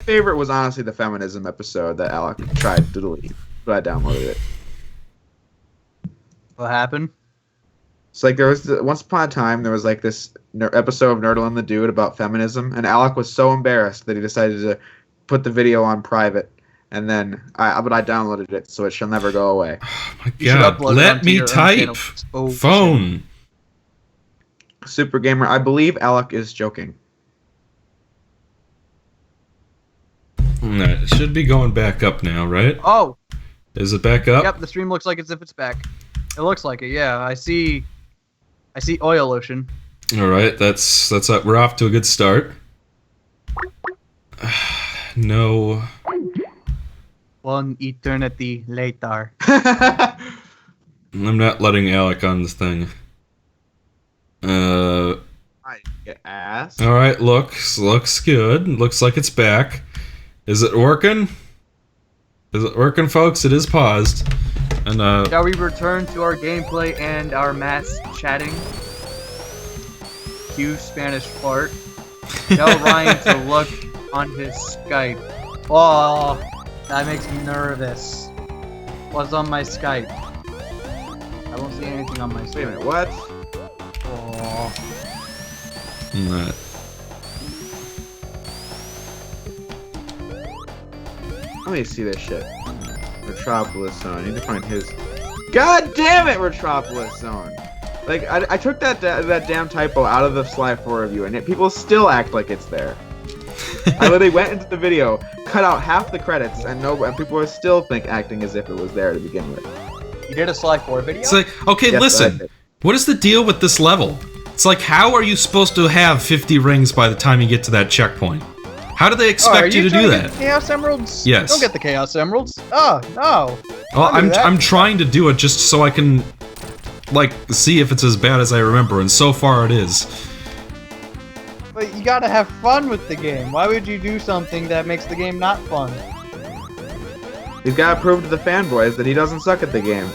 favorite was honestly the feminism episode that Alec tried to delete, but I downloaded it. What happened? It's like there was once upon a time there was like this episode of Nerdle and the Dude about feminism, and Alec was so embarrassed that he decided to put the video on private, and then I downloaded it so it shall never go away. Oh my god! Let me type. Phone. Super Gamer, I believe Alec is joking. It should be going back up now, right? Oh. Is it back up? Yep, the stream looks like as if it's back. It looks like it. Yeah, I see oil ocean. All right, that's we're off to a good start. No. One eternity later. I'm not letting Alec on this thing. I get ass. All right, looks good. Looks like it's back. Is it working? Is it working, folks? It is paused. And shall we return to our gameplay and our mass chatting? Cue Spanish fart. Tell Ryan to look on his Skype. Oh, that makes me nervous. What's on my Skype? I don't see anything on my Skype. Wait a minute, what? Oh. Nah. Let me see this shit. Metropolis Zone. I need to find his. God damn it, Metropolis Zone! Like I took that damn typo out of the Sly 4 review, and yet people still act like it's there. I literally went into the video, cut out half the credits, and people are still acting as if it was there to begin with. You did a Sly 4 video? It's like, okay, yes, listen. What is the deal with this level? It's like, how are you supposed to have 50 rings by the time you get to that checkpoint? How do they expect you to do that? Chaos Emeralds? Yes. Don't get the Chaos Emeralds. Oh, no. Well, I'm trying to do it just so I can, like, see if it's as bad as I remember, and so far it is. But you gotta have fun with the game. Why would you do something that makes the game not fun? He's gotta prove to the fanboys that he doesn't suck at the game.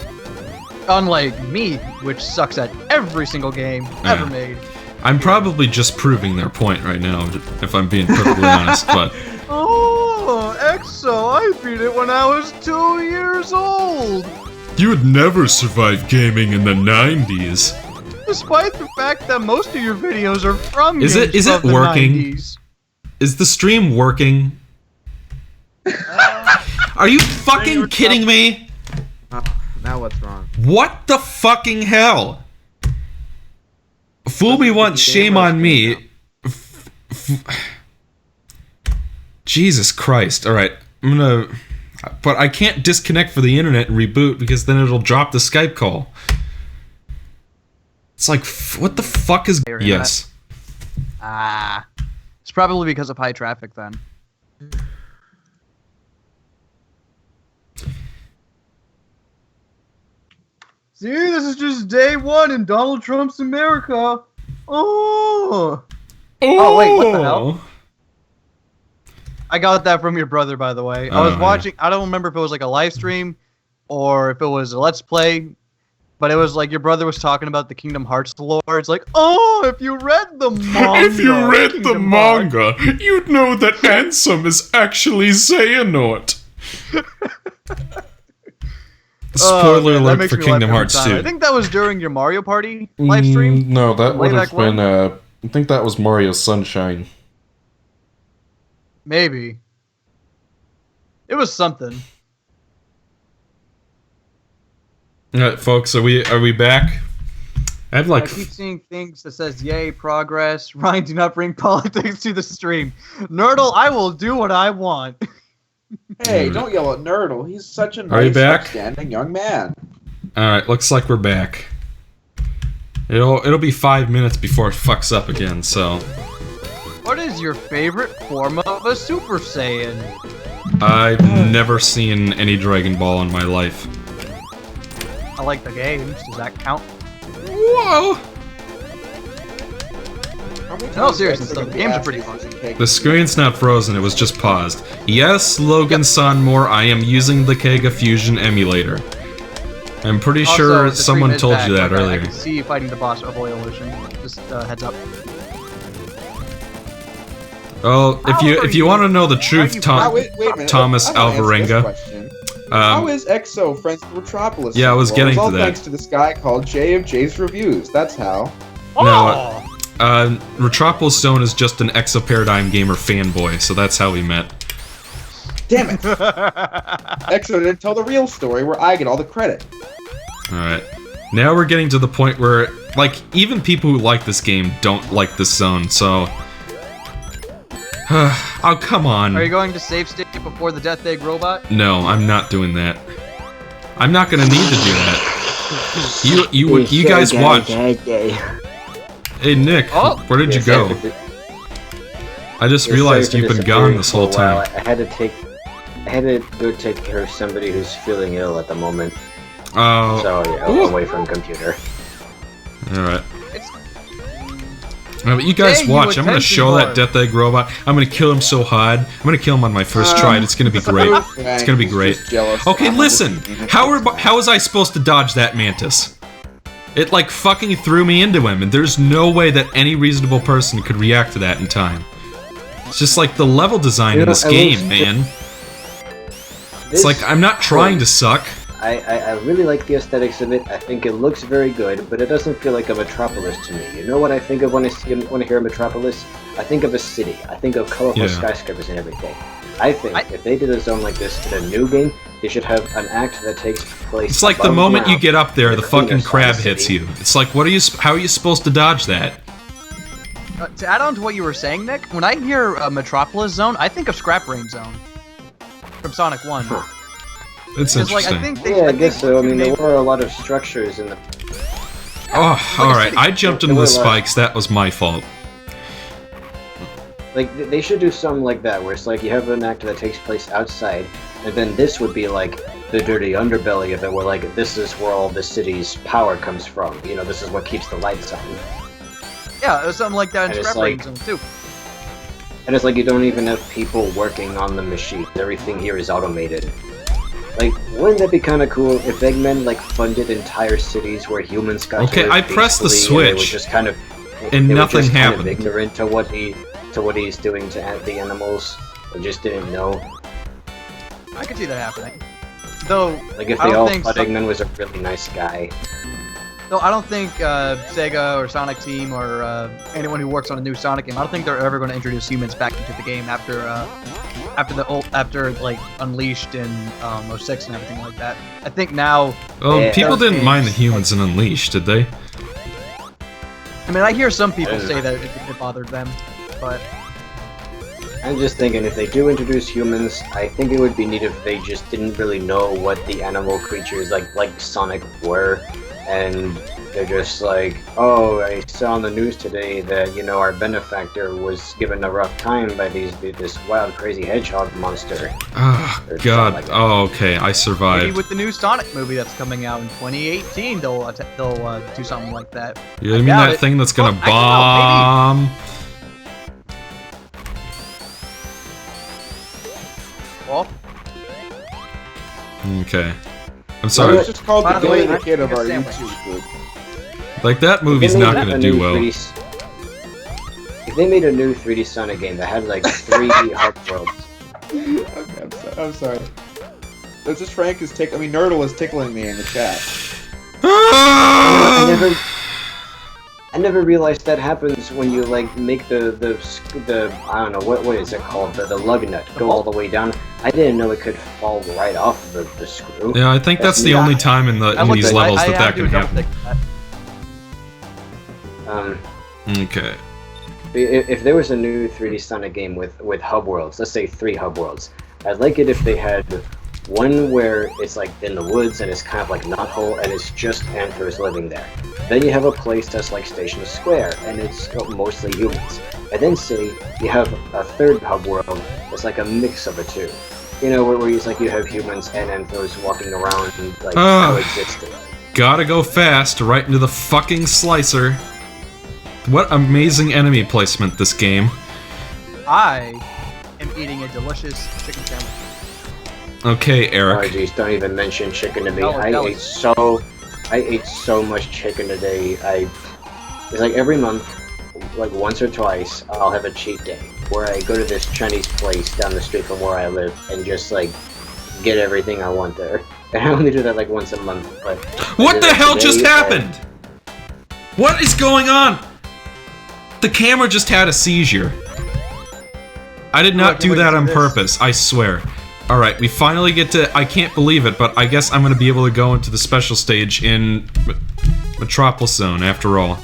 Unlike me, which sucks at every single game ever made. I'm probably just proving their point right now, if I'm being perfectly honest, but... Oh, Exo, I beat it when I was 2 years old! You would never survive gaming in the 90s. Despite the fact that most of your videos are from is it working? 90s. Is the stream working? Are you fucking kidding me? Now what's wrong? What the fucking hell? Fool me once, shame on me. Jesus Christ. Alright, I'm gonna... But I can't disconnect for the internet and reboot because then it'll drop the Skype call. It's like, what the fuck is... Yes. Ah. It's probably because of high traffic then. See, this is just day one in Donald Trump's America. Oh! Oh, wait, what the hell? I got that from your brother, by the way. I was watching, I don't remember if it was like a live stream or if it was a Let's Play, but it was like your brother was talking about the Kingdom Hearts lore. It's like, oh, if you read the manga. If you read the manga, you'd know that Ansem is actually Xehanort. Spoiler alert for Kingdom Hearts 2. I think that was during your Mario Party live stream. No, that would have been, I think that was Mario Sunshine. Maybe. It was something. Alright, folks, are we back? I keep seeing things that says, yay, progress. Ryan, do not bring politics to the stream. Nerdle, I will do what I want. Hey, don't yell at Nerdle. He's such a nice, upstanding young man. Alright, looks like we're back. It'll be 5 minutes before it fucks up again, so... What is your favorite form of a Super Saiyan? I've never seen any Dragon Ball in my life. I like the games. Does that count? Whoa! No, seriously, the games are pretty fun. The screen's not frozen, it was just paused. Yes, Logan Sonmore, I am using the Kega Fusion emulator. I'm pretty sure someone told you that earlier. I can see you fighting the boss of Oil Ocean. Just heads up. Well, if you want to know the truth, wait a minute. Thomas I wanna answer this Alvarenga. question. How is Exo friends with Metropolis? Yeah, I was getting it's all to that. thanks to this guy called Jay of Jay's Reviews. That's how. No, Metropolis Zone is just an ExoParadigmGamer fanboy, so that's how we met. Damn it! Exo didn't tell the real story where I get all the credit. Alright. Now we're getting to the point where, like, even people who like this game don't like this zone, so... oh, come on. Are you going to save state before the Death Egg robot? No, I'm not doing that. I'm not gonna need to do that. You guys watch. Hey, Nick, where did you go? I just realized you've been gone this whole time. I had to go take care of somebody who's feeling ill at the moment. Oh. So yeah, I'm away from computer. Alright. But you guys watch, I'm gonna show that Death Egg robot. I'm gonna kill him so hard. I'm gonna kill him on my first try, and it's gonna be great. It's gonna be great. Okay, listen! How was I supposed to dodge that mantis? It, like, fucking threw me into him, and there's no way that any reasonable person could react to that in time. It's just like the level design in this game, man. It's like, I'm not trying to suck. I really like the aesthetics of it. I think it looks very good, but it doesn't feel like a Metropolis to me. You know what I think of when I hear Metropolis? I think of a city. I think of colorful skyscrapers and everything. I think if they did a zone like this in a new game, they should have an act that takes place. It's like the moment you get up there, the fucking crab hits you. It's like, how are you supposed to dodge that? To add on to what you were saying, Nick, when I hear Metropolis Zone, I think of Scrap Brain Zone from Sonic 1. Huh. It's interesting. I guess so. I mean, there were a lot of structures in the... Oh, alright. I jumped into the spikes. That was my fault. Like, they should do something like that, where it's like you have an act that takes place outside, and then this would be like the dirty underbelly of it, where like, this is where all the city's power comes from. You know, this is what keeps the lights on. Yeah, it was something like that in Scrap Brain Zone, too. And it's like you don't even have people working on the machine. Everything here is automated. Like, wouldn't that be kind of cool if Eggman, like, funded entire cities where humans got to live I pressed the peacefully, and they were switch, just kind of, and they nothing were just happened. Kind of ignorant to what he's doing to the animals. They just didn't know. I could see that happening. Though, like, if they all thought Eggman was a really nice guy. Though I don't think Sega or Sonic Team or anyone who works on a new Sonic game, I don't think they're ever going to introduce humans back into the game after like Unleashed and 06 and everything like that. I think now. Well, people didn't mind the humans in Unleashed, did they? I mean, I hear some people say that it bothered them, but. I'm just thinking, if they do introduce humans, I think it would be neat if they just didn't really know what the animal creatures like Sonic were, and they're just like, oh, I saw on the news today that, you know, our benefactor was given a rough time by this wild, crazy hedgehog monster. Oh, God. Like oh, okay, I survived. Maybe with the new Sonic movie that's coming out in 2018, they'll do something like that. You mean that thing that's gonna bomb? Well, okay. I'm sorry. It's just called the Day of the Kid of our YouTube group. Like, that movie's not gonna do well. If they made a new 3D Sonic game that had, like, 3 hub worlds. Okay, I'm sorry. It's just Frank is Nerdle is tickling me in the chat. I never realized that happens when you, like, make the I don't know, what is it called, the lug nut go all the way down. I didn't know it could fall right off the screw. Yeah, I think that's the only time in these levels that can happen. Okay. If there was a new 3D Sonic game with hub worlds, let's say 3 hub worlds, I'd like it if they had one where it's like in the woods and it's kind of like knothole and it's just anthers living there. Then you have a place that's like Station Square and it's mostly humans. And then say you have a 3rd hub world that's like a mix of the two. You know, where it's like you have humans and anthers walking around and like coexisting. Gotta go fast right into the fucking slicer. What amazing enemy placement this game. I am eating a delicious chicken sandwich. Okay, Eric. Oh jeez, don't even mention chicken to me. No, I ate so much chicken today. It's like every month, like once or twice, I'll have a cheat day. where I go to this Chinese place down the street from where I live and just like get everything I want there. And I only do that like once a month. But what the hell just happened? What is going on? The camera just had a seizure. I did not do that on purpose, I swear. Alright, we finally get to... I can't believe it, but I guess I'm gonna be able to go into the special stage in Metropolis Zone, after all.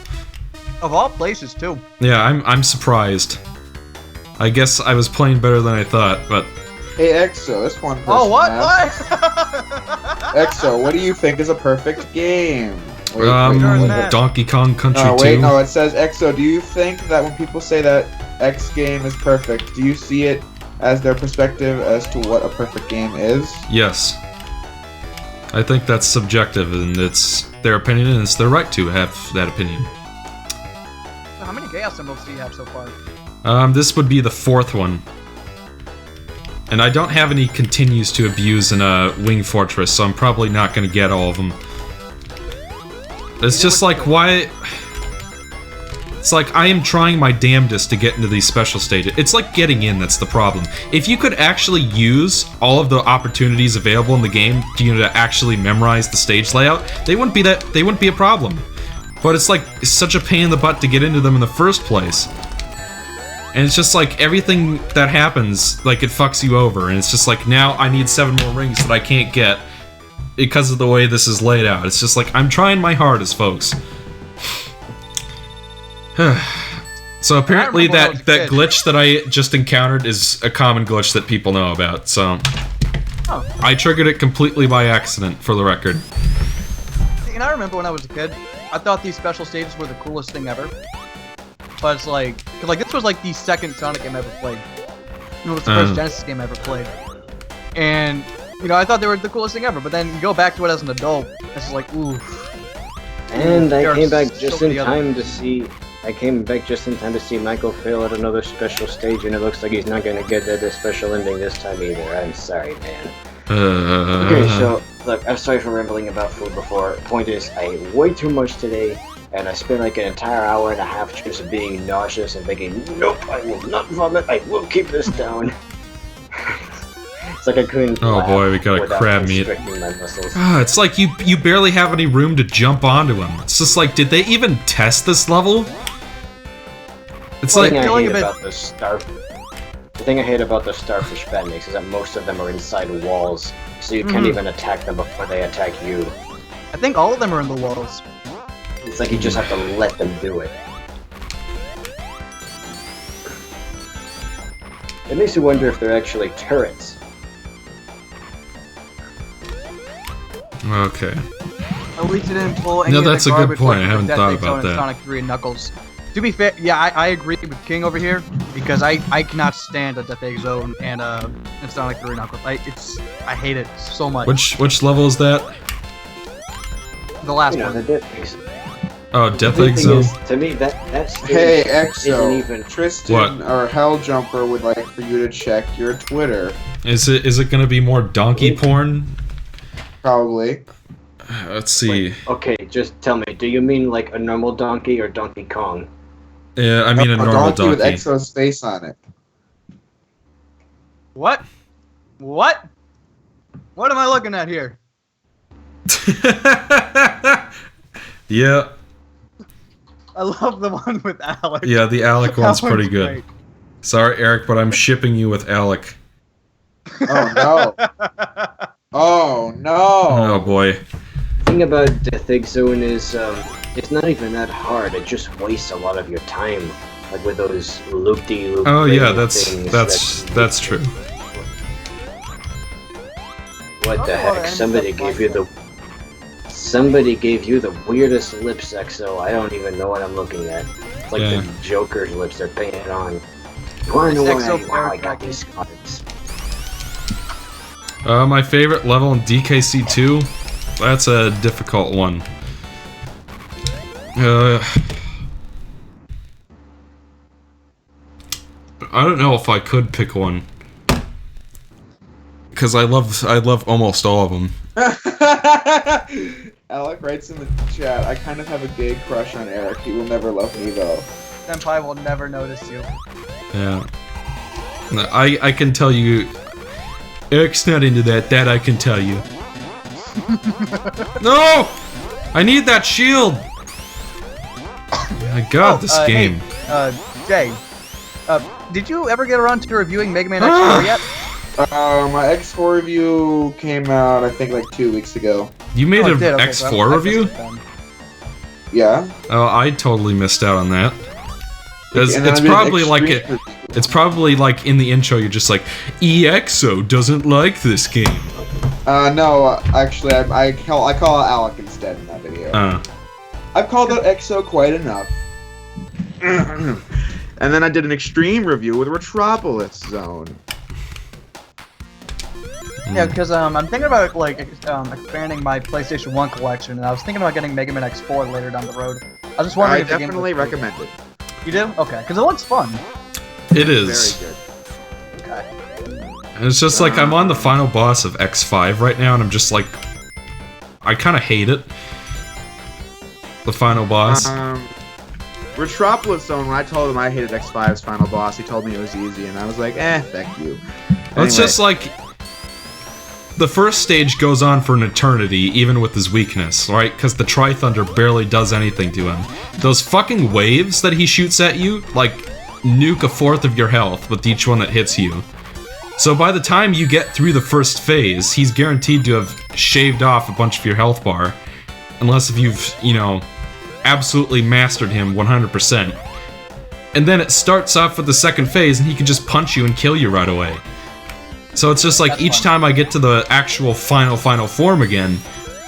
Of all places, too. Yeah, I'm surprised. I guess I was playing better than I thought, but... Hey, Exo, this one person Oh, what? asked, What? Exo, what do you think is a perfect game? Wait, Donkey Kong Country 2. Wait, no, it says, Exo, do you think that when people say that X game is perfect, do you see it as their perspective as to what a perfect game is? Yes. I think that's subjective, and it's their opinion, and it's their right to have that opinion. How many Chaos Emeralds do you have so far? This would be the 4th one. And I don't have any continues to abuse in a Wing Fortress, so I'm probably not gonna get all of them. It's just like, why... It's like, I am trying my damnedest to get into these special stages. It's like getting in that's the problem. If you could actually use all of the opportunities available in the game to actually memorize the stage layout, they wouldn't be a problem. But it's like, it's such a pain in the butt to get into them in the first place. And it's just like, everything that happens, like, it fucks you over. And it's just like, now I need 7 more rings that I can't get because of the way this is laid out. It's just like, I'm trying my hardest, folks. So apparently that glitch that I just encountered is a common glitch that people know about, so... Oh. I triggered it completely by accident, for the record. See, and I remember when I was a kid, I thought these special stages were the coolest thing ever. But it's like... Cause like, this was like the second Sonic game I ever played. It was the first Genesis game I ever played. And, you know, I thought they were the coolest thing ever, but then you go back to it as an adult, it's just like, ooh. And I came back just in time to see... I came back just in time to see Michael fail at another special stage, and it looks like he's not gonna get that special ending this time either. I'm sorry, man. Okay, so, look, I'm sorry for rambling about food before. Point is, I ate way too much today, and I spent like an entire hour and a half just being nauseous and thinking, nope, I will not vomit, I will keep this down. It's like I couldn't. Oh boy, we got a crab meat. It's like you barely have any room to jump onto him. It's just like, did they even test this level? It's like the thing I hate about the starfish bendings is that most of them are inside walls, so you can't even attack them before they attack you. I think all of them are in the walls. It's like you just have to let them do it. It makes you wonder if they're actually turrets. Okay. At least it didn't pull any No, that's of the a good point. I haven't thought about that. Sonic 3 and Knuckles. To be fair, yeah, I agree with King over here because I cannot stand a Death Egg Zone and Sonic 3 and Knuckles. I hate it so much. Which level is that? The last one. The Death Egg Zone. Oh, Death Egg Zone. To me, that stage hey, Exo, isn't even... Tristan or Helljumper would like for you to check your Twitter. Is it gonna be more donkey porn? Probably. Let's see. Wait, okay, just tell me, do you mean like a normal donkey or Donkey Kong? Yeah, I mean a normal donkey. with Exo's face on it. What? What? What am I looking at here? Yeah. I love the one with Alec. Yeah, the Alec one's pretty good. Great. Sorry, Eric, but I'm shipping you with Alec. Oh no. Oh no. Oh boy. The thing about Death Egg Zone is, it's not even that hard. It just wastes a lot of your time, like with those loop-de-loop. Oh yeah, that's true. What the heck? Somebody gave you the weirdest lips, Exo. I don't even know what I'm looking at. It's like the Joker's lips they're painted on. You wanna know why I got these cards? My favorite level in DKC2? That's a difficult one. I don't know if I could pick one. Because I love almost all of them. Alec writes in the chat, I kind of have a gay crush on Eric. He will never love me though. Senpai will never notice you. Yeah. I can tell you, Eric's not into that. That I can tell you. No, I need that shield. My God, this game. Hey, Jay, did you ever get around to reviewing Mega Man X4 yet? My X4 review came out, I think, like 2 weeks ago. You made an Okay, X4 review? Yeah. Oh, I totally missed out on that. And then It's I did probably like extreme it. It's probably like in the intro, you're just like, EXO doesn't like this game. No, actually, I call it Alec instead in that video. I've called out EXO quite enough. And then I did an extreme review with Metropolis Zone. Yeah, because I'm thinking about like expanding my PlayStation 1 collection, and I was thinking about getting Mega Man X4 later down the road. I was just wondering I if the game definitely was recommend it. You do? Okay, because it looks fun. It is. Very good. Okay. And it's just like I'm on the final boss of X5 right now, and I'm just like, I kind of hate it. The final boss. Metropolis Zone, when I told him I hated X5's final boss, he told me it was easy, and I was like, fuck you. Well, it's just like, the first stage goes on for an eternity, even with his weakness, right? Because the Tri-Thunder barely does anything to him. Those fucking waves that he shoots at you, like, nuke a fourth of your health with each one that hits you. So by the time you get through the first phase, he's guaranteed to have shaved off a bunch of your health bar. Unless if you've, you know, absolutely mastered him 100%. And then it starts off with the second phase, and he can just punch you and kill you right away. So it's just like, That's each fun. time I get to the actual final form again,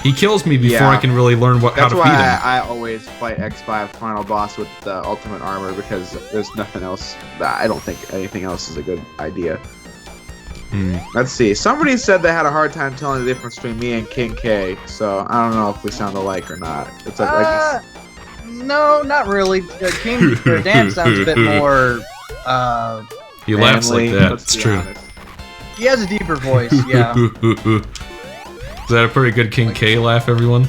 he kills me before I can really learn how to That's beat him. why I always fight X5 final boss with the ultimate armor, because there's nothing else. I don't think anything else is a good idea. Let's see. Somebody said they had a hard time telling the difference between me and King K, so I don't know if we sound alike or not. It's like No, not really. King Dan sounds a bit more. He laughs like manly, that, let's it's be true. honest. He has a deeper voice. Yeah. Is that a pretty good King K laugh, everyone?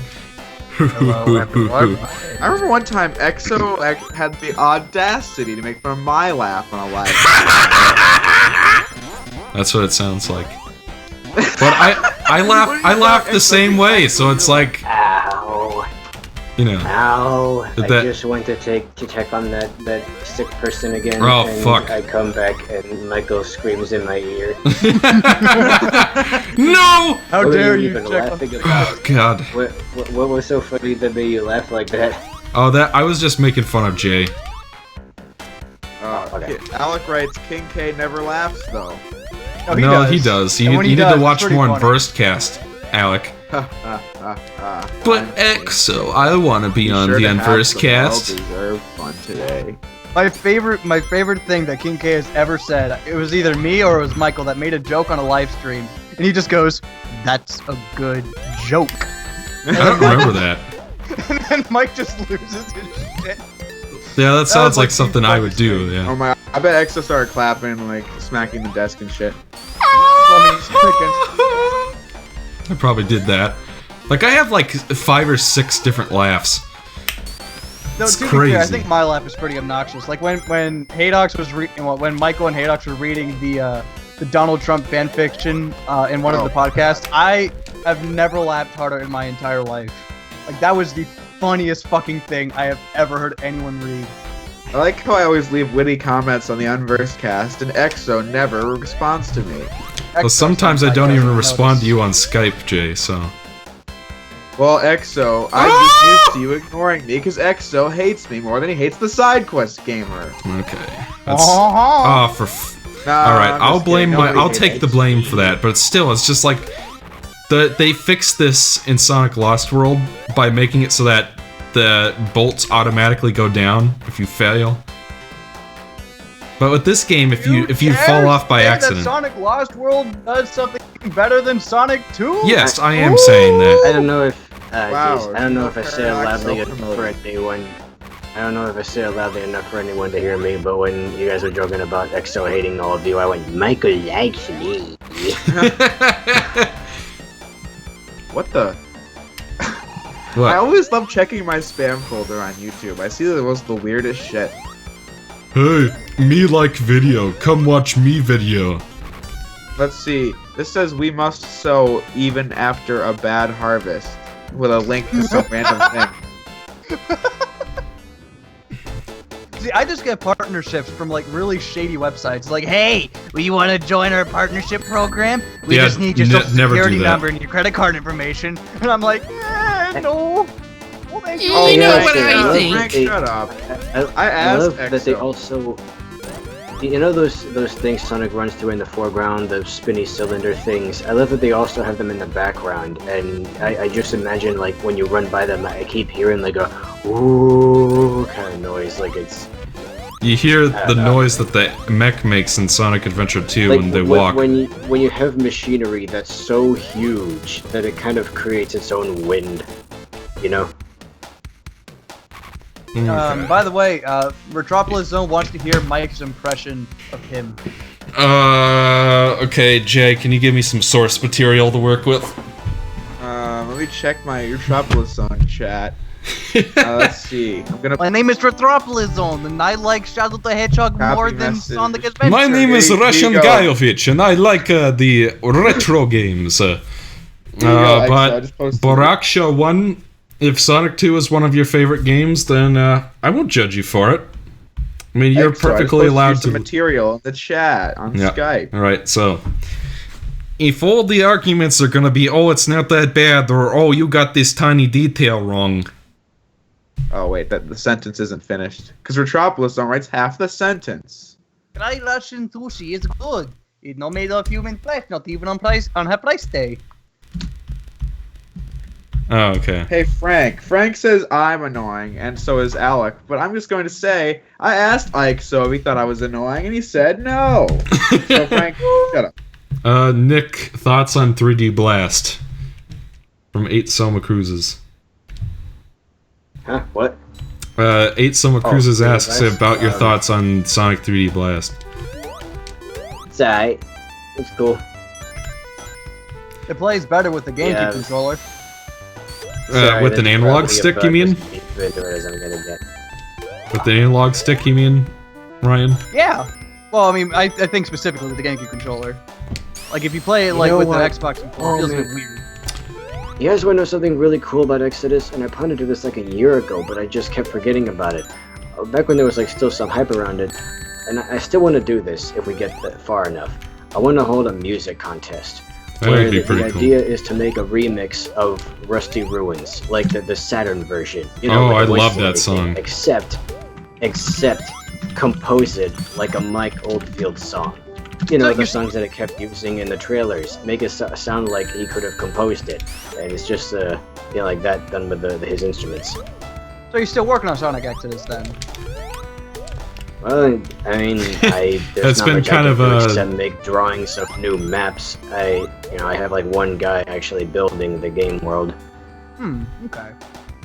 Hello, everyone. I remember one time EXO had the audacity to make fun of my laugh on a live. That's what it sounds like. But I laugh the same way, so it's like, Ow. you know. Ow. Did I that- just went to check on that sick person again. Oh, and fuck. I come back and Michael screams in my ear. No! How What are dare you even check on laughing about? Oh, God. What was so funny that made you laugh like that? Oh, that I was just making fun of Jay. Okay. Alec writes, King K never laughs though. No, No, he does. You And when need does, to it's watch pretty more funny. Unversed cast, Alec. But EXO, I want to be on the Unversed cast. Well-deserved fun today. My favorite thing that King K has ever said, it was either me or it was Michael that made a joke on a live stream, and he just goes, "That's a good joke." I don't remember that. And then Mike just loses his shit. Yeah, that sounds was like like something the I would do, Oh yeah. my! I bet EXO started clapping, like smacking the desk and shit. I probably did that. Like, I have like 5 or 6 different laughs. No, It's to be fair, I crazy. think my laugh is pretty obnoxious. Like when Haydox was when Michael and Haydox were reading the Donald Trump fan fiction in one of the podcasts, I have never laughed harder in my entire life. Like, that was the funniest fucking thing I have ever heard anyone read. I like how I always leave witty comments on the Unversed cast, and EXO never responds to me. Well, sometimes I don't even respond to you on Skype, Jay, so... Well, EXO, I'm just used to you ignoring me, because EXO hates me more than he hates the side quest gamer. Okay. That's... Oh, for Alright, I'm I'll just blame kidding. I'll Nobody take the hates blame me. for that, but still, it's just like... They fixed this in Sonic Lost World by making it so that the bolts automatically go down if you fail. But with this game, if you fall off by accident... That Sonic Lost World does something better than Sonic 2? Yes, I am saying that. I don't know if Wow, geez, I don't know if I no said it loudly paradox, enough for anyone. I don't know if I said it loudly enough for anyone to hear me, but when you guys were joking about EXO hating all of you, I went, Michael likes me. What the? What? I always love checking my spam folder on YouTube. I see that it was the weirdest shit. Hey, me like video. Come watch me video. Let's see. This says we must sow even after a bad harvest, with a link to some random thing. See, I just get partnerships from like really shady websites. Like, hey, you want to join our partnership program? We just need your social security number and your credit card information. And I'm like, no. Well, thank you. You know what I think. Frank, shut up. I asked love that they Exo. also, you know, those things Sonic runs through in the foreground, those spinny cylinder things. I love that they also have them in the background, and I just imagine like when you run by them, I keep hearing like a ooh kind of noise, like it's. You hear the noise that the mech makes in Sonic Adventure 2 Like, when they walk. when you have machinery that's so huge that it kind of creates its own wind, you know. Okay. By the way, Metropolis Zone wants to hear Mike's impression of him. Okay, Jay, can you give me some source material to work with? Let me check my Metropolis Zone chat. Let's see. I'm gonna. My name is Metropolis Zone, and I like Shadow the Hedgehog Copy more than message. Sonic Adventure. My name is Here you Russian go. Gajovich, and I like the retro games. Here you go, Exo, I But just posted Boraksha 1, if Sonic 2 is one of your favorite games, then I won't judge you for it. I mean, you're Exo, I just perfectly posted allowed some to. material in the chat on Skype. Alright, so. If all the arguments are gonna be, oh, it's not that bad, or oh, you got this tiny detail wrong. Oh wait, the sentence isn't finished. Because Metropolis Zone writes half the sentence. Dry Russian sushi is good. It's not made of human flesh, not even on her price day. Oh, okay. Hey Frank. Frank says I'm annoying, and so is Alec. But I'm just going to say, I asked Ike so he thought I was annoying, and he said no. So Frank, shut up. Nick, thoughts on 3D Blast? From 8 Soma Cruises. Huh? What? 8 Soma Cruises 3D asks Blast? about your thoughts on Sonic 3D Blast. It's alright. It's cool. It plays better with the GameCube Yeah. controller. Sorry, with an that's analog probably stick, about you mean? as deep into it as I'm gonna get. With the analog stick, you mean, Ryan? Yeah. Well, I mean, I think specifically with the GameCube controller. Like, if you play it like know with what? an Xbox controller, it feels a man. bit weird. You guys want to know something really cool about Exodus? And I pondered this like a year ago, but I just kept forgetting about it. Back when there was like still some hype around it, and I still want to do this if we get that far enough. I want to hold a music contest. That Where would be the pretty cool. idea is to make a remix of Rusty Ruins, like the Saturn version. You Oh, like I a voice love that simulator song. game, except compose it like a Mike Oldfield song. You know, So the you're- songs that it kept using in the trailers. Make it sound like he could have composed it. And it's just, like that done with his instruments. So you're still working on Sonic Exodus then? Well, I mean, there's That's not been much kind I of can do a- except make drawings of new maps. I have like one guy actually building the game world. Okay.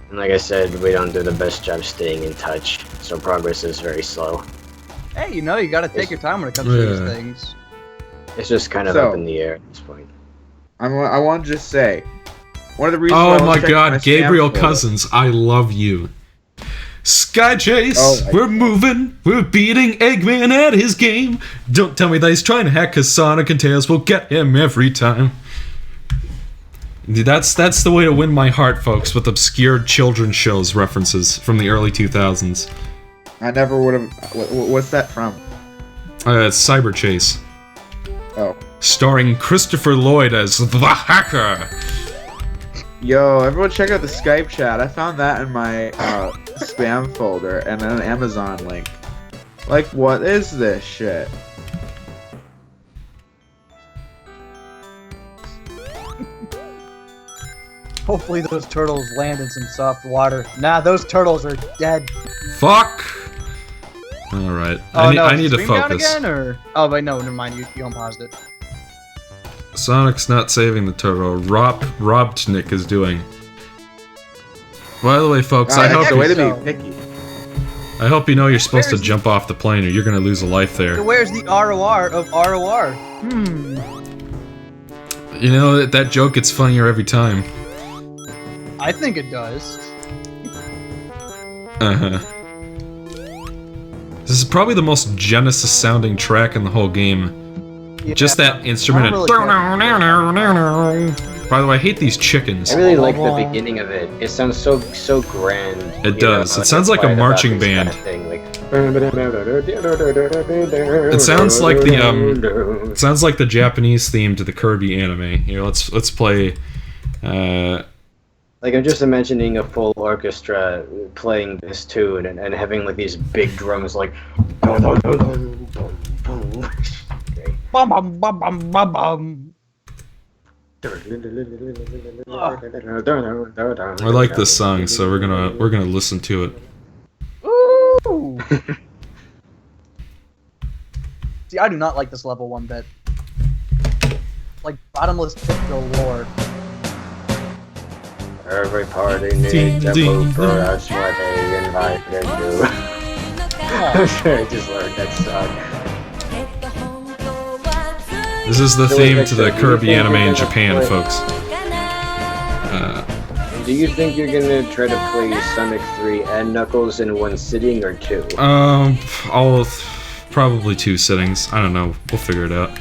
And like I said, we don't do the best job staying in touch, so progress is very slow. Hey, you know, you gotta take your time when it comes to Yeah. these things. It's just kind of So- up in the air at this point. I want to just say, one of the reasons. why I Oh was my checking god, spam Gabriel folder- Cousins, I love you. Sky Chase, Oh, I- we're moving, we're beating Eggman at his game. Don't tell me that he's trying to hack, cause Sonic and Tails will get him every time. Dude, that's the way to win my heart, folks, with obscure children's shows references from the early 2000s. I never would have. What's that from? It's Cyber Chase, Oh. starring Christopher Lloyd as the hacker. Yo, everyone check out the Skype chat. I found that in my spam folder and then an Amazon link. Like, what is this shit? Hopefully those turtles land in some soft water. Nah, those turtles are dead. Fuck! Alright, Oh no, I is need the to stream down focus. again, or? Oh, wait, no, never mind. You unpaused it. Sonic's not saving the turtle. Robotnik is doing. By the way, folks, I That's hope the way you, to be picky. I hope you know you're supposed to Where's- jump off the plane or you're gonna lose a life So there. where's the ROR of ROR? You know, that joke gets funnier every time. I think it does. Uh-huh. This is probably the most Genesis sounding track in the whole game. Yeah, Just that instrument. really By the way, I hate these chickens. I really like the beginning of it. It sounds so grand. It does. It sounds like a marching band. It sounds like the It sounds like the Japanese theme to the Kirby anime. Here, let's play. Like, I'm just imagining a full orchestra playing this tune and having like these big drums like. Bum bum bum bum bum bum. I like this song, so we're gonna listen to it. Ooh. See, I do not like this level one bit. Like bottomless pit galore. Every party needs a pooper, that's why they invited you. I'm sure I just learned that song. This is the theme to the Kirby anime in Japan, folks. Do you think you're gonna try to play Sonic 3 and Knuckles in one sitting or two? Probably 2 sittings. I don't know. We'll figure it out.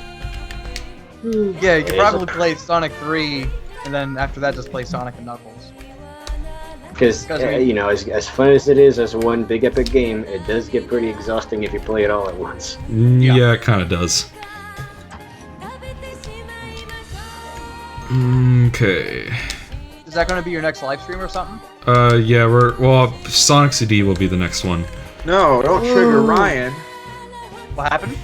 Yeah, you could probably play Sonic 3, and then after that just play Sonic and Knuckles. Because, you know, as fun as it is as one big epic game, it does get pretty exhausting if you play it all at once. Yeah, it kind of does. Okay. Is that going to be your next live stream or something? Yeah, well, Sonic CD will be the next one. No, don't trigger Ryan. What happened?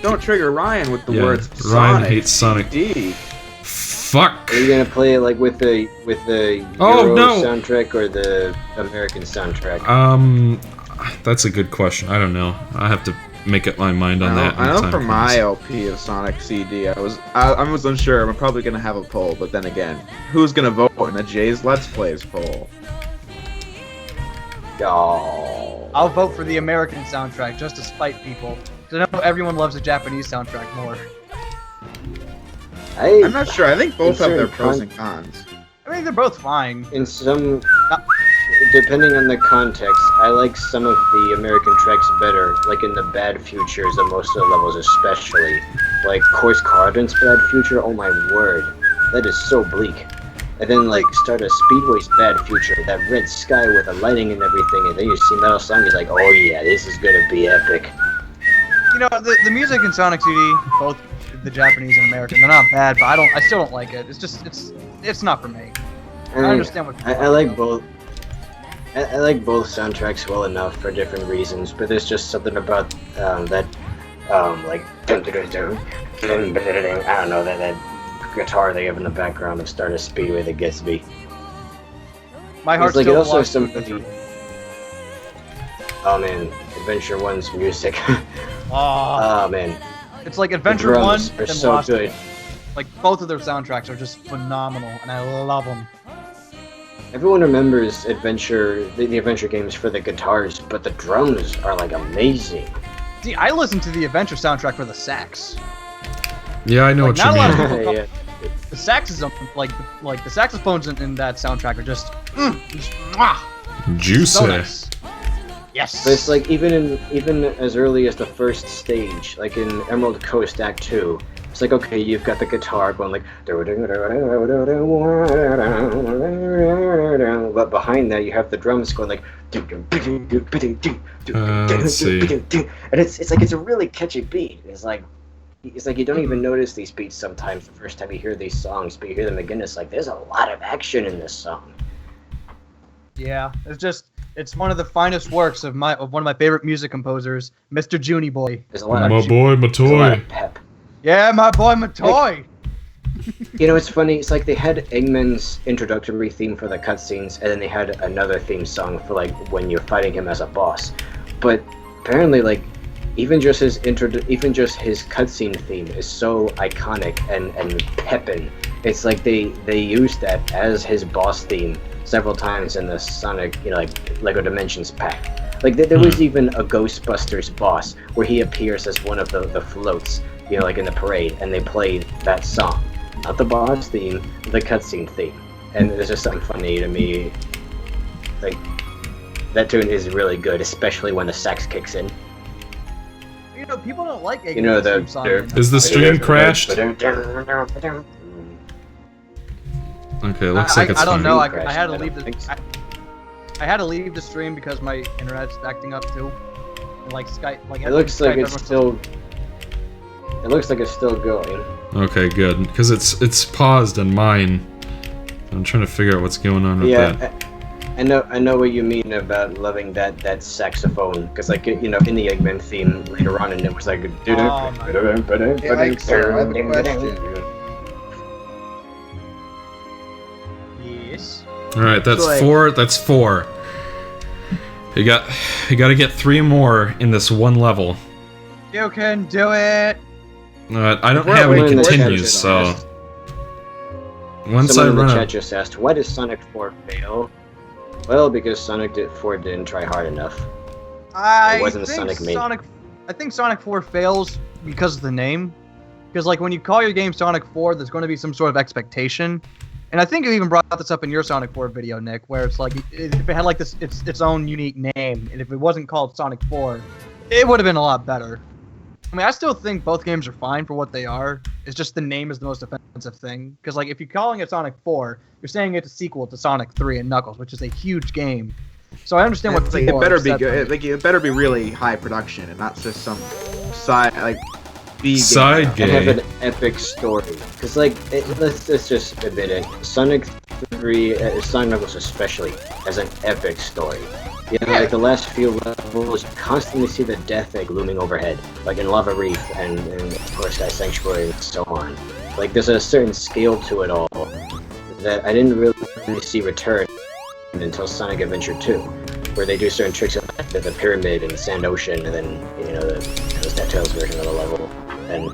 Don't trigger Ryan with the words Ryan Sonic hates Sonic. CD. Fuck. Are you gonna play it like with the Euro soundtrack or the American soundtrack? That's a good question. I don't know. I have to make up my mind on that. I know for my LP of Sonic CD, I was unsure. I'm probably gonna have a poll, but then again, who's gonna vote in the Jay's Let's Plays poll? Oh. I'll vote for the American soundtrack just to spite people. Because I know everyone loves the Japanese soundtrack more. I'm not sure. I think both have their pros and cons. I mean, they're both fine. In some, depending on the context, I like some of the American tracks better, like in the Bad Futures of most of the levels especially. Like Course Cardin's Bad Future, oh my word, that is so bleak. And then like start a Speedway's Bad Future, that red sky with the lighting and everything, and then you see Metal Song, is like, oh yeah, this is gonna be epic. You know, the music in Sonic CD, both the Japanese and American, they're not bad, but I still don't like it. It's just, it's not for me. I understand what I like both. I like both soundtracks well enough for different reasons, but there's just something about that, like, I don't know, that guitar they have in the background of Stardust Speedway that gets me. My heart's like, still it also has lost. something. Oh man, Adventure 1's music. Oh man. It's like Adventure 1 drums and are so Lost. good. Like, both of their soundtracks are just phenomenal, and I love them. Everyone remembers the Adventure games for the guitars, but the drums are like amazing. See, I listen to the Adventure soundtrack for the sax. Yeah, I know Like, what not a lot you of mean. people Yeah. The saxes, like the saxophones in that soundtrack are just mwah, Juicy. so nice. Yes. But it's like even as early as the first stage, like in Emerald Coast Act 2, it's like, okay, you've got the guitar going like, but behind that you have the drums going like, Let's see. and it's like, it's a really catchy beat. It's like you don't even notice these beats sometimes the first time you hear these songs, but you hear them again, it's like there's a lot of action in this song. Yeah, it's one of the finest works of one of my favorite music composers, Mr. Junie Boy. There's a lot of My boy, my there's a lot toy. of pep. Yeah, my boy, my toy. You know, it's funny. It's like they had Eggman's introductory theme for the cutscenes, and then they had another theme song for like when you're fighting him as a boss. But apparently, like even just his cutscene theme is so iconic and peppin'. It's like they used that as his boss theme several times in the Sonic, you know, like Lego Dimensions pack. Like there was even a Ghostbusters boss where he appears as one of the floats, you know, like in the parade, and they played that song. Not the boss theme, the cutscene theme. And there's just something funny to me. Like, that tune is really good, especially when the sax kicks in. know, people don't like You know, the Is the stream crashed? Okay, looks like it's I don't fine. know. I Crashed, had to I leave don't the. think so. I had to leave the stream because my internet's acting up too. And, like Skype, like It looks like Skype, it's still. It looks like it's still going. Okay, good. Because it's paused on mine. I'm trying to figure out what's going on with that. I know what you mean about loving that saxophone, because like in the Eggman theme later on, and it was like. Yes. All right, that's So, like- 4. That's 4. You got to get 3 more in this one level. You can do it. I don't We're have any waiting in the continues, chat so just once I Someone in the run chat out. just asked, why does Sonic 4 fail? Well, because Sonic 4 didn't try hard enough. I wasn't a think Sonic main. I think Sonic 4 fails because of the name. Because like when you call your game Sonic 4, there's going to be some sort of expectation. And I think you even brought this up in your Sonic 4 video, Nick, where it's like if it had like this its own unique name, and if it wasn't called Sonic 4, it would have been a lot better. I mean, I still think both games are fine for what they are. It's just the name is the most offensive thing. Because like if you're calling it Sonic 4, you're saying it's a sequel to Sonic 3 and Knuckles, which is a huge game. So I understand what It's like, people it better are be upset good. by. Like it better be really high production and not just some side B game. Side And game. have an epic story. Because like, let's just admit it, Sonic 3, Sonic Knuckles especially, has an epic story. You know, like the last few levels, you constantly see the Death Egg looming overhead, like in Lava Reef and of course Sky Sanctuary and so on. Like there's a certain scale to it all that I didn't really see return until Sonic Adventure 2, where they do certain tricks like the pyramid and the sand ocean, and then the DuckTales version of the level, and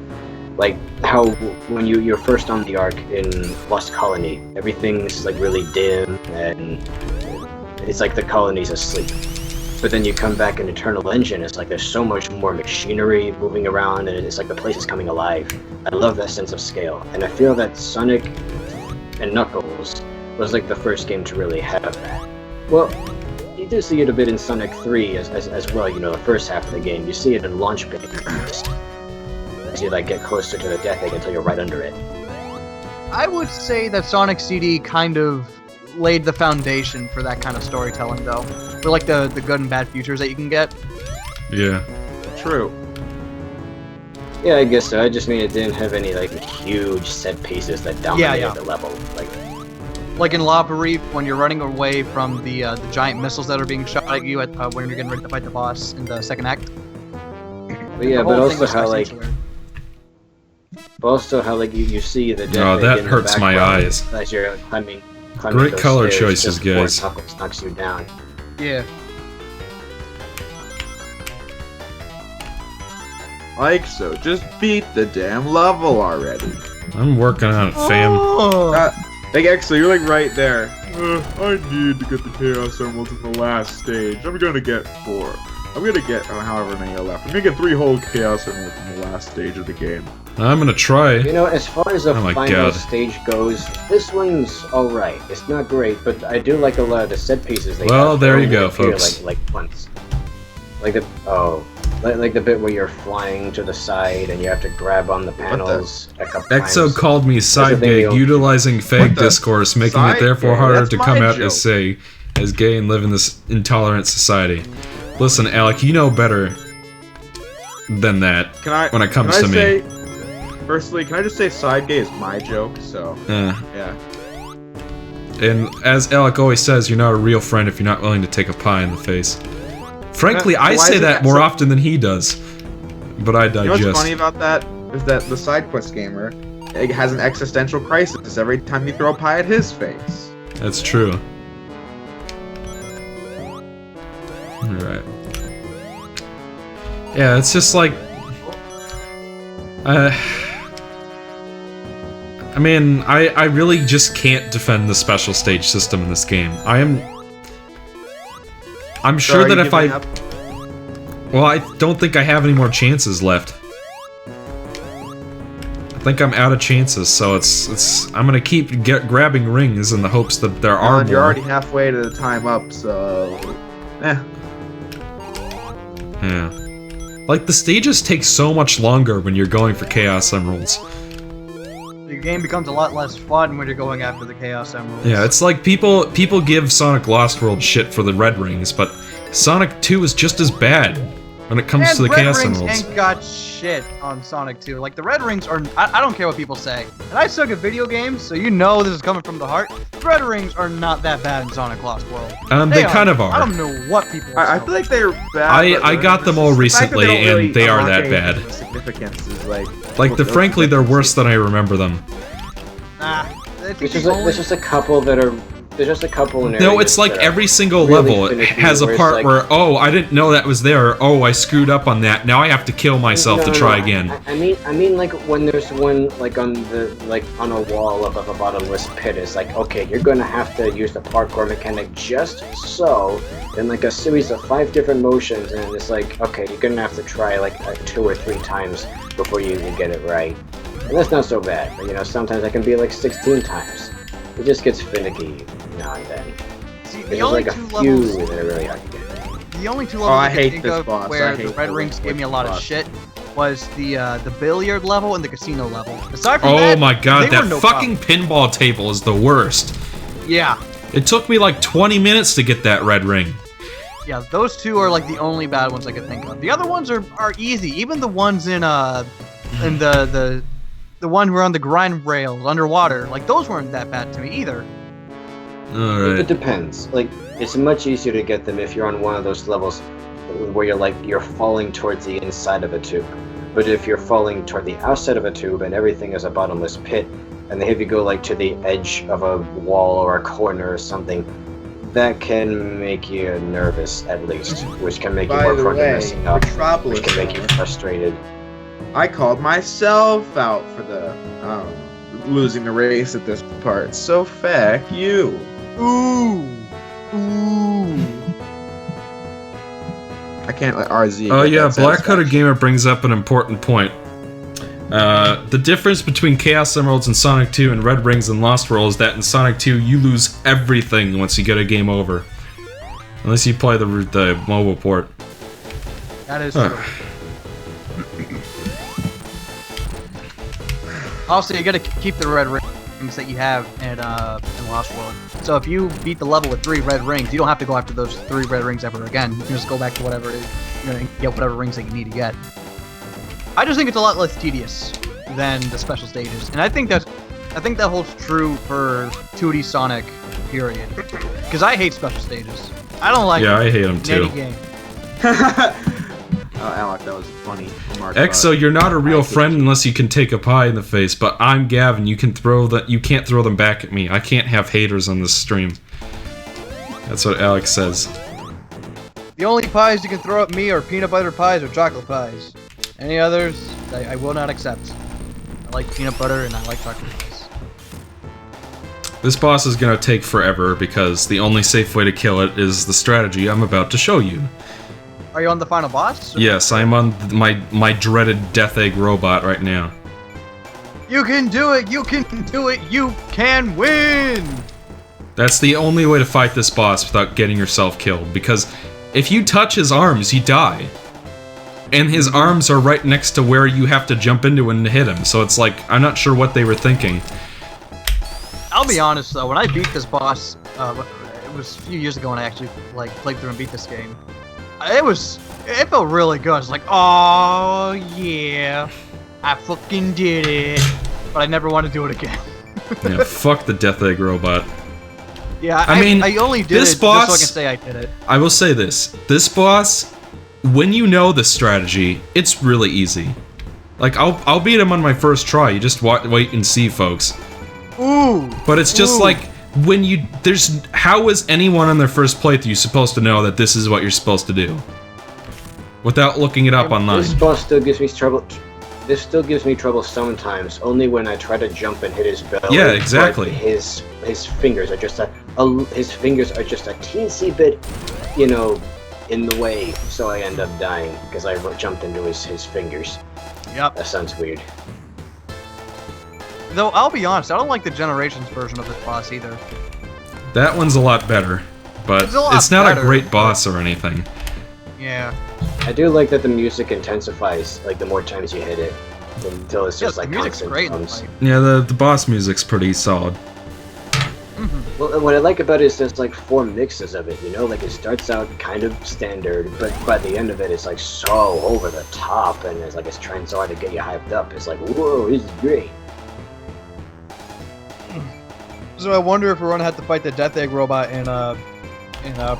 like how when you're first on the arc in Lost Colony, everything's like really dim and it's like the colony's asleep. But then you come back in Eternal Engine, it's like there's so much more machinery moving around, and it's like the place is coming alive. I love that sense of scale, and I feel that Sonic and Knuckles was like the first game to really have that. Well, you do see it a bit in Sonic 3 as well, the first half of the game. You see it in Launch Pit as you like get closer to the Death Egg until you're right under it. I would say that Sonic CD kind of laid the foundation for that kind of storytelling, though. For like the good and bad futures that you can get. Yeah. True. Yeah, I guess so. I just mean it didn't have any like huge set pieces that dominated Yeah. the level. Like in Lava Reef, when you're running away from the giant missiles that are being shot at you when you're getting ready to fight the boss in the second act. But yeah, The but whole thing also was how Sky like Sanctuary. you see the Death Oh, Egg that in the hurts my background eyes. as you're climbing Great those color stairs choices, just before guys. Knuckles knocks you down. Yeah. Like so, just beat the damn level already. I'm working on it, fam. Oh. Like actually, you're like right there. I need to get the Chaos Emeralds in the last stage. I'm gonna get 4. I'm gonna get however many are left. I'm gonna get 3 whole Chaos Emeralds in the last stage of the game. I'm gonna try. As far as the Oh my final God. stage goes, this one's alright. It's not great, but I do like a lot of the set pieces they Well, have. there They you go, only appear, folks. Like once. Like the bit where you're flying to the side and you have to grab on the panels a couple Exo times. called me side thing gay, you'll- utilizing fake What the- discourse, making it side therefore gay? harder That's to come my out joke. as gay and live in this intolerant society. Listen, Alec, you know better than that. Can I? When it comes can I to me. say, Firstly, can I just say side gay is my joke? So yeah. And as Alec always says, you're not a real friend if you're not willing to take a pie in the face. Frankly, I Why say is that that more so- often than he does. But I You know digest. what's funny about that is that the side quest gamer has an existential crisis every time you throw a pie at his face. That's true. Alright. Yeah, it's just like... I mean, I really just can't defend the special stage system in this game. I'm So sure are that you if I... giving up? Well, I don't think I have any more chances left. I think I'm out of chances, so it's I'm gonna keep grabbing rings in the hopes that there are And you're more. already halfway to the time up, so Yeah. Like, the stages take so much longer when you're going for Chaos Emeralds. The game becomes a lot less fun when you're going after the Chaos Emeralds. Yeah, it's like people give Sonic Lost World shit for the red rings, but Sonic 2 is just as bad when it comes to the Chaos Red Emeralds. Rings ain't got shit on Sonic 2. Like, the Red Rings are... I don't care what people say. And I suck at video games, so you know this is coming from the heart. Red Rings are not that bad in Sonic Lost World. They kind of are. I don't know what people are I feel like they're bad. I got them all recently, and they are that bad. The significance is like frankly, they're worse than I remember them. Nah. There's just a couple that are... There's just a couple in No, it's like every single really level finicky, has a where it's part like- where, oh, I didn't know that was there, or, oh, I screwed up on that, now I have to kill myself to try again. I mean, like when there's one like on a wall above a bottomless pit. It's like, okay, you're gonna have to use the parkour mechanic just so. Then like a series of 5 different motions, and it's like, okay, you're gonna have to try like 2 or 3 times before you even get it right. And that's not so bad, but you know, sometimes that can be like 16 times. It just gets finicky now and then. See, the There's only like a two few levels... that are really hard to get. The only 2 I levels I hate can think this of boss. I where the hate Red the Rings gave me a lot of boss. shit was the billiard level and the casino level. Aside from Oh that, my god, they were that no fucking problem. pinball table is the worst. Yeah. It took me like 20 minutes to get that red ring. Yeah, those 2 are like the only bad ones I could think of. The other ones are easy. Even the ones in the one where on the grind rails underwater, like those weren't that bad to me either. It Alright. depends. Like, it's much easier to get them if you're on one of those levels where you're falling towards the inside of a tube. But if you're falling toward the outside of a tube and everything is a bottomless pit, and they have you go like to the edge of a wall or a corner or something, that can make you nervous at least, which can make you By more the prone to way, messing up, Metropolis which can make you Zone. frustrated. I called myself out for the losing the race at this part. So feck you. Ooh. I can't let RZ. Oh get yeah, that Black Hooded satisfaction. Gamer brings up an important point. The difference between Chaos Emeralds in Sonic 2 and Red Rings in Lost World is that in Sonic 2 you lose everything once you get a game over. Unless you play the mobile port. That is true. Also, you gotta keep the red rings that you have in Lost World. So if you beat the level with 3 red rings, you don't have to go after those 3 red rings ever again. You can just go back to whatever it is, and get whatever rings that you need to get. I just think it's a lot less tedious than the special stages, and I think that holds true for 2D Sonic, period. Because I hate special stages. I don't like Yeah, them I hate them in too. any game. Oh, Alec, that was funny. Exo, you're not a real friend unless you can take a pie in the face, but I'm Gavin. You can't throw them back at me. I can't have haters on this stream. That's what Alex says. The only pies you can throw at me are peanut butter pies or chocolate pies. Any others, I will not accept. I like peanut butter and I like chocolate pies. This boss is gonna take forever because the only safe way to kill it is the strategy I'm about to show you. Are you on the final boss? Yes, I'm on my dreaded Death Egg robot right now. You can do it! You can do it! You can win! That's the only way to fight this boss without getting yourself killed, because if you touch his arms, you die. And his arms are right next to where you have to jump into and hit him, so it's like, I'm not sure what they were thinking. I'll be honest though, when I beat this boss, it was a few years ago when I actually played through and beat this game. It felt really good. I was like, oh yeah, I fucking did it. But I never want to do it again. Yeah, fuck the Death Egg robot. Yeah, I mean, I only did this it boss- just so I can say I did it. I will say this. This boss, when you know the strategy, it's really easy. Like, I'll beat him on my first try. You just wait and see, folks. Ooh! But it's just Ooh. like, when you... How is anyone on their first playthrough supposed to know that this is what you're supposed to do? Without looking it up online. This boss still gives me trouble. This still gives me trouble sometimes. Only when I try to jump and hit his belly. Yeah, exactly. But his fingers are just a teensy bit, in the way. So I end up dying because I jumped into his fingers. Yep. That sounds weird. Though, I'll be honest, I don't like the Generations version of this boss either. That one's a lot better. But It's a lot it's not better, a great but- boss or anything. Yeah. I do like that the music intensifies like the more times you hit it until it's just like constant drums. Yeah, the boss music's pretty solid. Well, what I like about it is there's like 4 mixes of it, you know? Like it starts out kind of standard, but by the end of it, it's like so over the top, and it's like it's trying so hard to get you hyped up. It's like, whoa, this is great. So I wonder if we're gonna have to fight the Death Egg robot in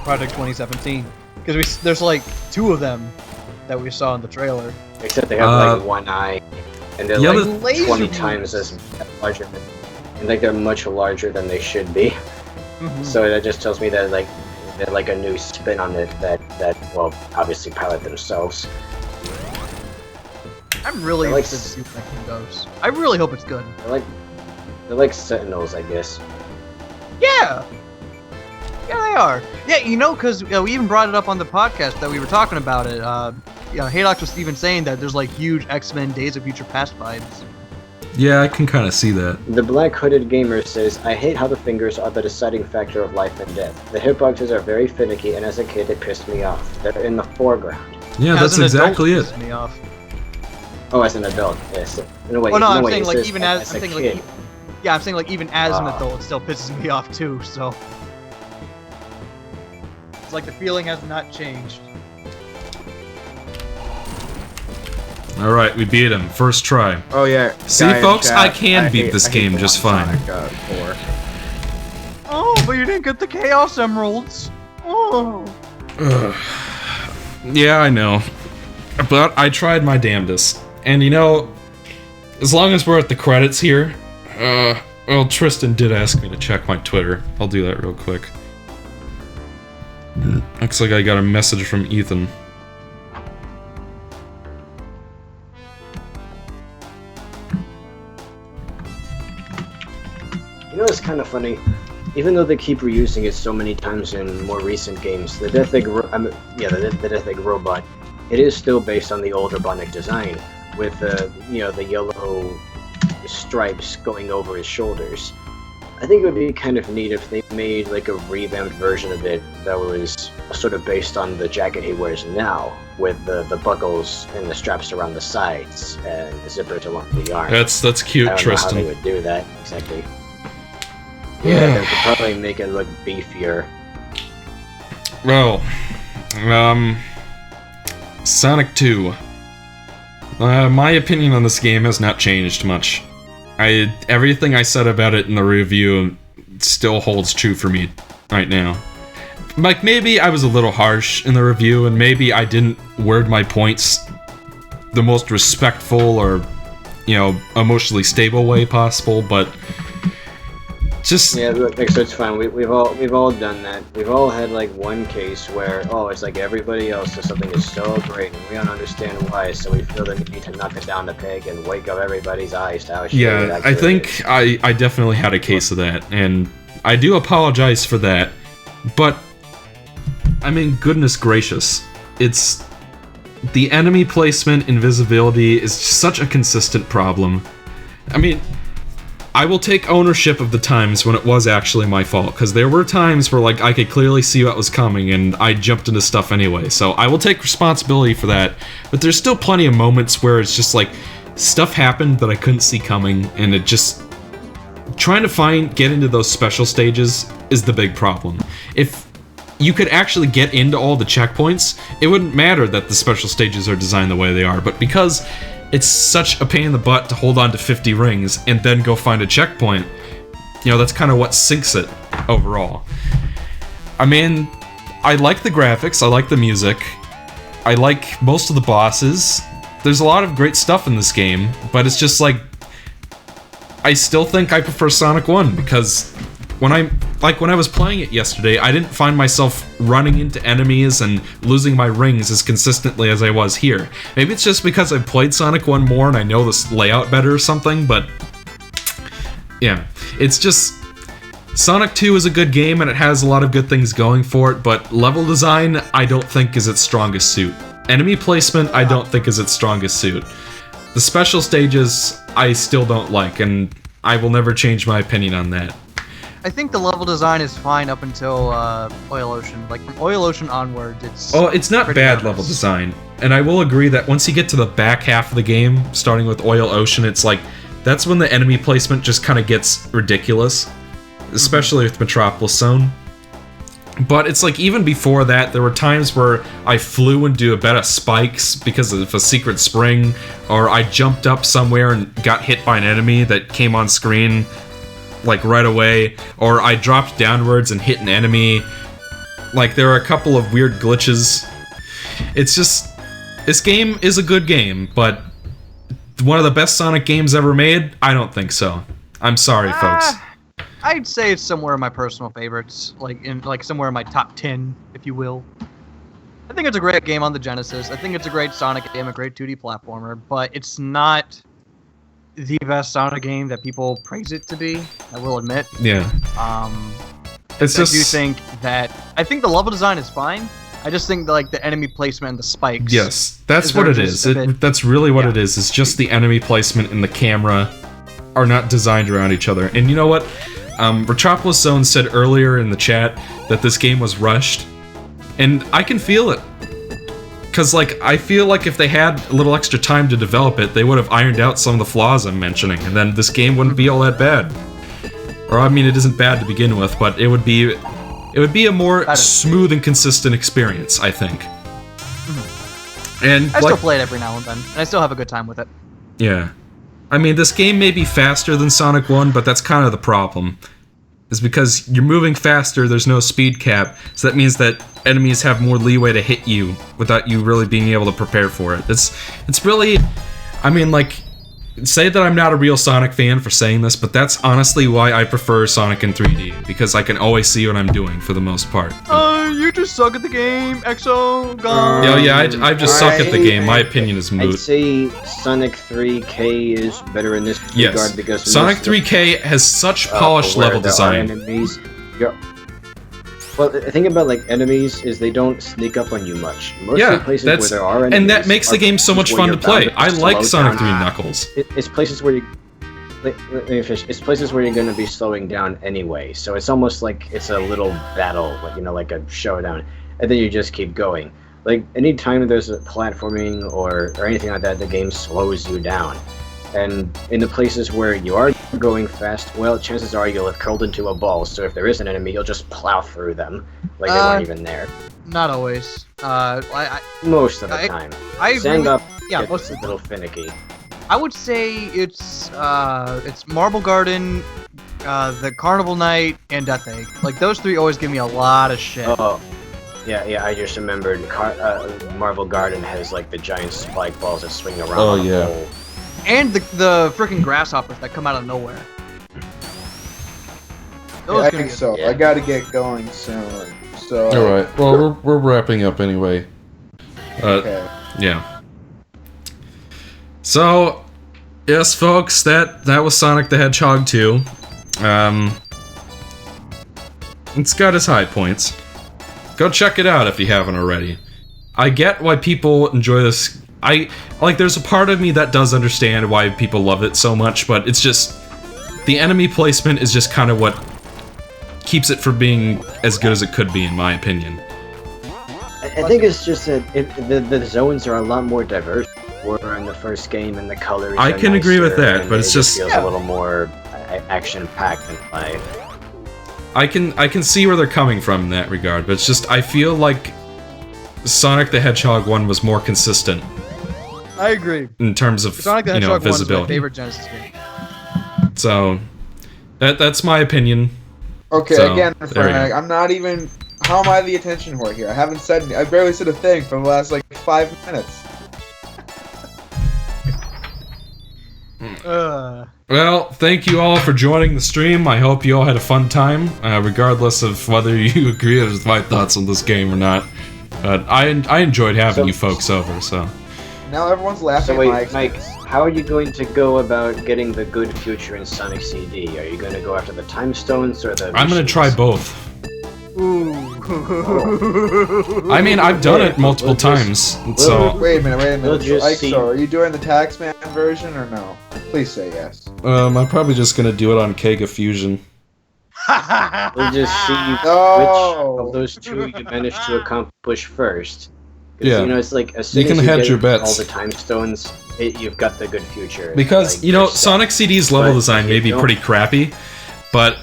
Project 2017, because there's like 2 of them that we saw in the trailer. Except they have like 1 eye, and they're like 20 times as larger. And like they're much larger than they should be. So that just tells me that like they're like a new spin on it that well obviously pilot themselves. I'm really interested to see what that game goes. I really hope it's good. They're like Sentinels, I guess. Yeah! Yeah, they are. Yeah, you know, because we even brought it up on the podcast that we were talking about it. Haydox was even saying that there's like huge X-Men Days of Future Past vibes. Yeah, I can kind of see that. The Black Hooded Gamer says, I hate how the fingers are the deciding factor of life and death. The hitboxes are very finicky, and as a kid it pissed me off. They're in the foreground. Yeah, that's exactly it. Pissed me off. Oh, as an adult, yes. In a way, well, no, in a I'm way, saying like says, even as I'm saying kid. like yeah, I'm saying like even as an adult, it still pisses me off too. So it's like the feeling has not changed. Alright, we beat him. First try. Oh yeah. See, folks, I can beat this game just fine. Sonic 4. Oh, but you didn't get the Chaos Emeralds. Oh. Yeah, I know. But I tried my damnedest. And you know, as long as we're at the credits here, well, Tristan did ask me to check my Twitter. I'll do that real quick. Looks like I got a message from Ethan. You know, it's kind of funny. Even though they keep reusing it so many times in more recent games, the Death Egg, the Death Egg robot, it is still based on the old Robotnik design, with the yellow stripes going over his shoulders. I think it would be kind of neat if they made like a revamped version of it that was sort of based on the jacket he wears now, with the buckles and the straps around the sides and the zippers along the arm. That's cute, I don't Tristan. know how they would do that exactly. Yeah, they could probably make it look beefier. Well, Sonic 2. My opinion on this game has not changed much. Everything I said about it in the review still holds true for me right now. Like, maybe I was a little harsh in the review, and maybe I didn't word my points the most respectful or, emotionally stable way possible, but just... Yeah, look, so it's fine. We've all done that. We've all had like one case where it's like everybody else does something is so great and we don't understand why, so we feel the need to knock it down the peg and wake up everybody's eyes to how shitty it actually I think I definitely had a case of that, and I do apologize for that. But I mean, goodness gracious, it's the enemy placement, invisibility is such a consistent problem. I mean, I will take ownership of the times when it was actually my fault, because there were times where like I could clearly see what was coming and I jumped into stuff anyway, so I will take responsibility for that. But there's still plenty of moments where it's just like stuff happened that I couldn't see coming, and it just trying to get into those special stages is the big problem. If you could actually get into all the checkpoints, it wouldn't matter that the special stages are designed the way they are, but because it's such a pain in the butt to hold on to 50 rings and then go find a checkpoint, that's kind of what sinks it overall. I mean, I like the graphics, I like the music, I like most of the bosses. There's a lot of great stuff in this game, but it's just like, I still think I prefer Sonic 1, because when I was playing it yesterday, I didn't find myself running into enemies and losing my rings as consistently as I was here. Maybe it's just because I've played Sonic 1 more and I know this layout better or something, but yeah, it's just Sonic 2 is a good game and it has a lot of good things going for it, but level design I don't think is its strongest suit. Enemy placement I don't think is its strongest suit. The special stages I still don't like, and I will never change my opinion on that. I think the level design is fine up until Oil Ocean. Like from Oil Ocean onwards, it's... Oh, it's not bad honest. level design. And I will agree that once you get to the back half of the game, starting with Oil Ocean, it's like, that's when the enemy placement just kind of gets ridiculous. Especially with Metropolis Zone. But it's like, even before that, there were times where I flew into a bed of spikes because of a secret spring, or I jumped up somewhere and got hit by an enemy that came on screen, like, right away, or I dropped downwards and hit an enemy. Like, there are a couple of weird glitches. It's just... This game is a good game, but one of the best Sonic games ever made? I don't think so. I'm sorry, folks. I'd say it's somewhere in my personal favorites, like somewhere in my top 10, if you will. I think it's a great game on the Genesis. I think it's a great Sonic game, a great 2D platformer, but it's not the best Sonic game that people praise it to be, I will admit. Yeah. It's just... I do think that... I think the level design is fine. I just think, like, the enemy placement and the spikes... Yes, that's what it is. That's really what it is. It's just the enemy placement and the camera are not designed around each other. And you know what? Metropolis Zone said earlier in the chat that this game was rushed. And I can feel it. Because, like, I feel like if they had a little extra time to develop it, they would have ironed out some of the flaws I'm mentioning, and then this game wouldn't be all that bad. Or, I mean, it isn't bad to begin with, but it would be a more smooth and consistent experience, I think. And I still play it every now and then, and I still have a good time with it. Yeah. I mean, this game may be faster than Sonic 1, but that's kind of the problem. Is because you're moving faster, there's no speed cap, so that means that enemies have more leeway to hit you without you really being able to prepare for it. It's really... I mean, like... Say that I'm not a real Sonic fan for saying this, but that's honestly why I prefer Sonic in 3D, because I can always see what I'm doing for the most part. You just suck at the game, Exo, gone. Yeah, I just suck at the game. My opinion is moot. I'd say Sonic 3K is better in this regard because Sonic 3K has such polished level design. Well, the thing about, like, enemies is they don't sneak up on you much. Most of the places where there are enemies, and that makes the game so much fun to play. I like Sonic 3 Knuckles. It's places where you... It's places where you're going to be slowing down anyway, so it's almost like it's a little battle, you know, like a showdown, and then you just keep going. Like, anytime there's a platforming or anything like that, the game slows you down. And in the places where you are going fast, well, chances are you'll have curled into a ball, so if there is an enemy, you'll just plow through them, like they weren't even there. Not always. Most of the time. Stand up, most of a little finicky. I would say it's Marble Garden, the Carnival Night, and Death Egg. Like, those three always give me a lot of shit. Oh, yeah, I just remembered Marble Garden has, like, the giant spike balls that swing around on a pole. And the freaking grasshoppers that come out of nowhere. I think so. I gotta get going soon. So. All right. Well, we're wrapping up anyway. Okay. Yeah. So, yes, folks, that was Sonic the Hedgehog 2. It's got its high points. Go check it out if you haven't already. I get why people enjoy this. There's a part of me that does understand why people love it so much, but it's just... The enemy placement is just kind of what keeps it from being as good as it could be, in my opinion. I think it's just that the zones are a lot more diverse were in the first game, and the colors I can agree with that, but it's just... feels a little more action-packed in play. I can see where they're coming from in that regard, but it's just, I feel like Sonic the Hedgehog 1 was more consistent. I agree. In terms of, Sonic the Hedgehog visibility. 1 is my favorite Genesis game. So, that's my opinion. Okay, so, again, Frank, I'm not even... How am I the attention whore here? I barely said a thing for the last, 5 minutes. Well, thank you all for joining the stream. I hope you all had a fun time, regardless of whether you agree with my thoughts on this game or not. But I enjoyed having you folks over, so... Now everyone's laughing at my expense. Mike, how are you going to go about getting the good future in Sonic CD? Are you going to go after the time stones or the... I'm going to try both. Ooh. I mean, I've done it multiple times, so... Wait a minute. So, are you doing the Taxman version or no? Please say yes. I'm probably just going to do it on Kega Fusion. We'll just see which of those two you manage to accomplish first. Yeah. You know, it's like as soon You can as you hedge get your bets. all the time stones, you've got the good future. Because, Like, you know, you're set. Sonic CD's level But design if may you be don't- pretty crappy, but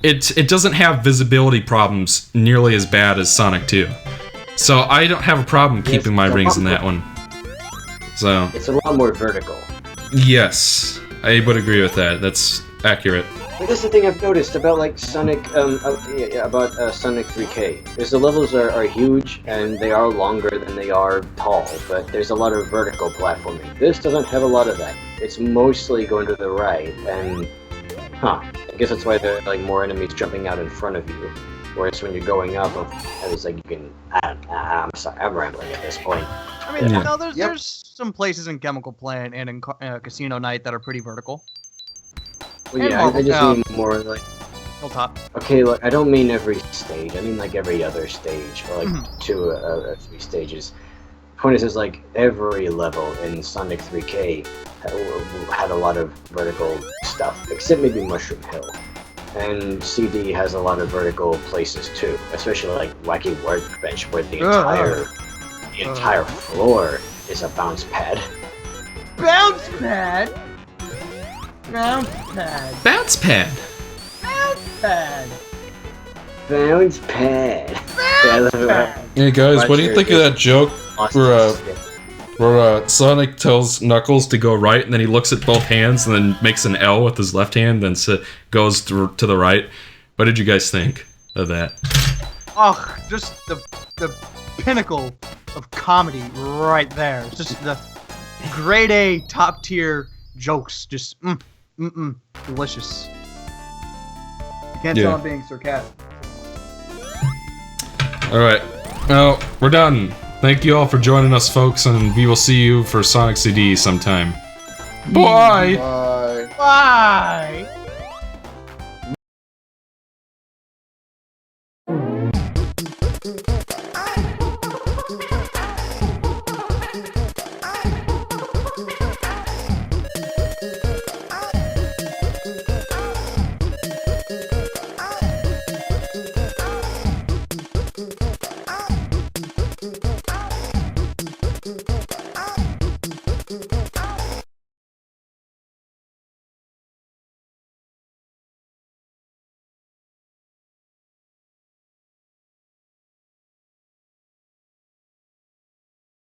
it doesn't have visibility problems nearly as bad as Sonic 2. So I don't have a problem Yes, keeping my it's a rings in lot that one. So, It's a lot more vertical. yes, I would agree with that. That's accurate. But that's the thing I've noticed about like Sonic, Sonic 3K. Is the levels are huge and they are longer than they are tall, but there's a lot of vertical platforming. This doesn't have a lot of that. It's mostly going to the right, and I guess that's why there are like more enemies jumping out in front of you. Whereas when you're going up, it's like you can. I'm sorry, I'm rambling at this point. I mean, Yeah. no, there's some places in Chemical Plant and in Casino Night that are pretty vertical. Well, And yeah, I just Marvel mean more like. Hilltop. Okay, look, I don't mean every stage. I mean like every other stage, or like 2 or 3 stages. Point is, like every level in Sonic 3K had a lot of vertical stuff, except maybe Mushroom Hill. And CD has a lot of vertical places too, especially like Wacky Workbench, where the entire floor is a bounce pad. Bounce pad. Bounce pad. Bounce pad! Pad. Bounce pad. Yeah, I love it. Hey guys, what do you think of that joke where Sonic tells Knuckles to go right, and then he looks at both hands, and then makes an L with his left hand, then goes to the right. What did you guys think of that? Oh, just the pinnacle of comedy right there. It's just the grade A top tier jokes. Just delicious. You can't tell I'm being sarcastic. Alright, well, we're done. Thank you all for joining us, folks, and we will see you for Sonic CD sometime. Bye! Bye. Bye.